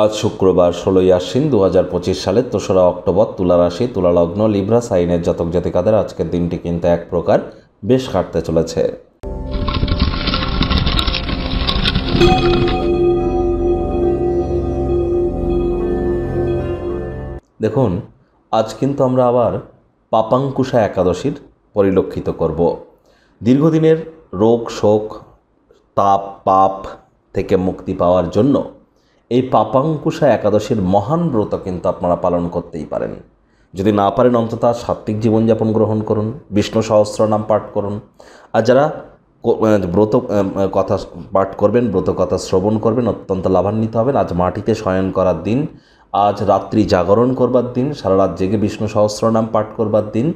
আজ শুক্রবার 16ই আশ্বিন 2025 সালের 3রা অক্টোবর, তুলা রাশি, তুলা লগ্ন, লিব্রা সাইনের জাতক জাতিকাদের আজকের দিনটি কিন্তু এক প্রকার বেশ কাটতে চলেছে। দেখুন, আজ কিন্তু আমরা আবার পাপাঙ্কুশা একাদশীর পরিলক্ষিত করব। দীর্ঘদিনের রোগ শোক তাপ পাপ থেকে মুক্তি পাওয়ার জন্য এই পাপাঙ্কুশা একাদশীর মহান ব্রত কিন্তু আপনারা পালন করতেই পারেন। যদি না পারেন অন্তত সাত্ত্বিক জীবনযাপন গ্রহণ করুন, বিষ্ণু সহস্রনাম পাঠ করুন। আর যারা ব্রত কথা পাঠ করবেন, ব্রত কথা শ্রবণ করবেন, অত্যন্ত লাভান্বিত হবেন। আজ মাটিতে শয়ন করার দিন, আজ রাত্রি জাগরণ করবার দিন, সারা রাত জেগে বিষ্ণু সহস্রনাম পাঠ করবার দিন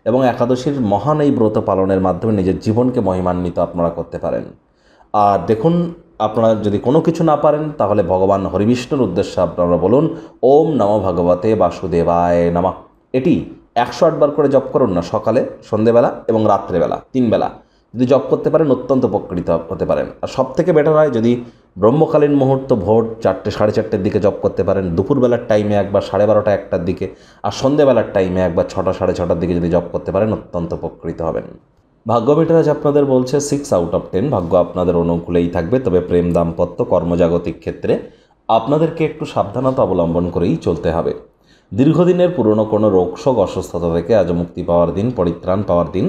এবং একাদশীর মহান এই ব্রত পালনের মাধ্যমে নিজের জীবনকে মহিমান্বিত আপনারা করতে পারেন। আর দেখুন, আপনারা যদি কোনো কিছু না পারেন তাহলে ভগবান হরিবিষ্ণুর উদ্দেশ্যে আপনারা বলুন, ওম নমো ভগবতে বাসুদেবায় নমঃ। এটি 108 বার করে জপ করুন না, সকালে, সন্ধেবেলা এবং রাত্রেবেলা, 3 বেলা যদি জপ করতে পারেন অত্যন্ত উপকৃত হতে পারেন। আর সবথেকে বেটার হয় যদি ব্রহ্মকালীন মুহূর্ত ভোর 4টে সাড়ে 4টের দিকে জপ করতে পারেন, দুপুরবেলার টাইমে একবার 12:30 1টার দিকে, আর সন্ধেবেলার টাইমে একবার 6টা সাড়ে 6টার দিকে যদি জপ করতে পারেন অত্যন্ত উপকৃত হবেন। ভাগ্য মিটার আজ আপনাদের বলছে 6 আউট অফ 10, ভাগ্য আপনাদের অনুকূলেই থাকবে। তবে প্রেম, দাম্পত্য, কর্মজাগতিক ক্ষেত্রে আপনাদেরকে একটু সাবধানতা অবলম্বন করেই চলতে হবে। দীর্ঘদিনের পুরনো কোনো রোগশোক অসুস্থতা থেকে আজ মুক্তি পাওয়ার দিন, পরিত্রাণ পাওয়ার দিন।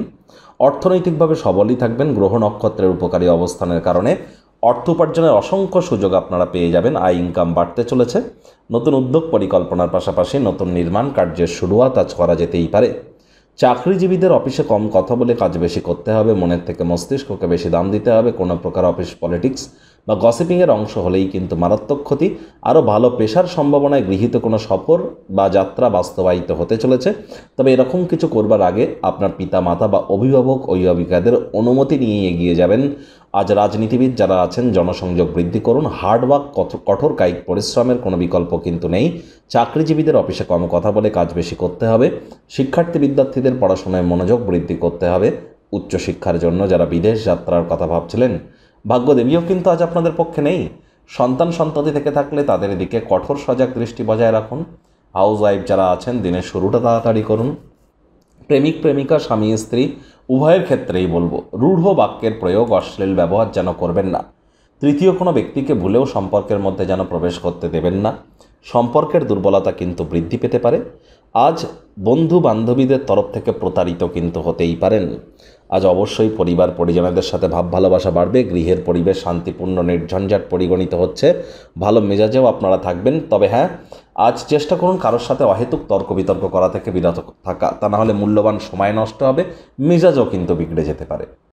অর্থনৈতিকভাবে সবলই থাকবেন। গ্রহ নক্ষত্রের উপকারী অবস্থানের কারণে অর্থ উপার্জনের অসংখ্য সুযোগ আপনারা পেয়ে যাবেন। আয় ইনকাম বাড়তে চলেছে। নতুন উদ্যোগ পরিকল্পনার পাশাপাশি নতুন নির্মাণ কার্যের শুরুয়াত আজ করা যেতেই পারে। চাকরিজীবীদের অফিসে কম কথা বলে কাজ বেশি করতে হবে, মনের থেকে মস্তিষ্ককে বেশি দাম দিতে হবে। কোনো প্রকার অফিস পলিটিক্স বা গসিপিংয়ের অংশ হলেই কিন্তু মারাত্মক ক্ষতি। আরও ভালো পেশার সম্ভাবনায় গৃহীত কোনো সফর বা যাত্রা বাস্তবায়িত হতে চলেছে। তবে এরকম কিছু করবার আগে আপনার পিতা মাতা বা অভিভাবক অভিভাবিকাদের অনুমতি নিয়ে এগিয়ে যাবেন। আজ রাজনীতিবিদ যারা আছেন জনসংযোগ বৃদ্ধি করুন। হার্ডওয়ার্ক, কঠোর কায়িক পরিশ্রমের কোনো বিকল্প কিন্তু নেই। চাকরিজীবীদের অফিসে কম কথা বলে কাজ বেশি করতে হবে। শিক্ষার্থী বিদ্যার্থীদের পড়াশোনায় মনোযোগ বৃদ্ধি করতে হবে। উচ্চশিক্ষার জন্য যারা বিদেশ যাত্রার কথা ভাবছিলেন, ভাগ্যদেবীও কিন্তু আজ আপনাদের পক্ষে নেই। সন্তানতি থেকে থাকলে তাদের দিকে কঠোর সজাগ দৃষ্টি বজায় রাখুন। হাউস ওয়াইফ যারা আছেন দিনের শুরুটা তাড়াতাড়ি করুন। প্রেমিক প্রেমিকা, স্বামী স্ত্রী উভয়ের ক্ষেত্রেই বলবো, রূঢ় বাক্যের প্রয়োগ, অশ্লীল ব্যবহার যেন করবেন না। তৃতীয় কোনো ব্যক্তিকে ভুলেও সম্পর্কের মধ্যে যেন প্রবেশ করতে দেবেন না। সম্পর্কের দুর্বলতা কিন্তু বৃদ্ধি পেতে পারে। আজ বন্ধু বান্ধবীদের তরফ থেকে প্রতারিত কিন্তু হতেই পারেন। আজ অবশ্যই পরিবার পরিজনদের সাথে ভাব ভালোবাসা বাড়বে। গৃহের পরিবেশ শান্তিপূর্ণ, নির্ঝঞ্ঝাট পরিগণিত হচ্ছে। ভালো মেজাজেও আপনারা থাকবেন। তবে হ্যাঁ, আজ চেষ্টা করুন কারোর সাথে অহেতুক তর্ক বিতর্ক করা থেকে বিরত থাকা, তা না হলে মূল্যবান সময় নষ্ট হবে, মেজাজও কিন্তু বিগড়ে যেতে পারে।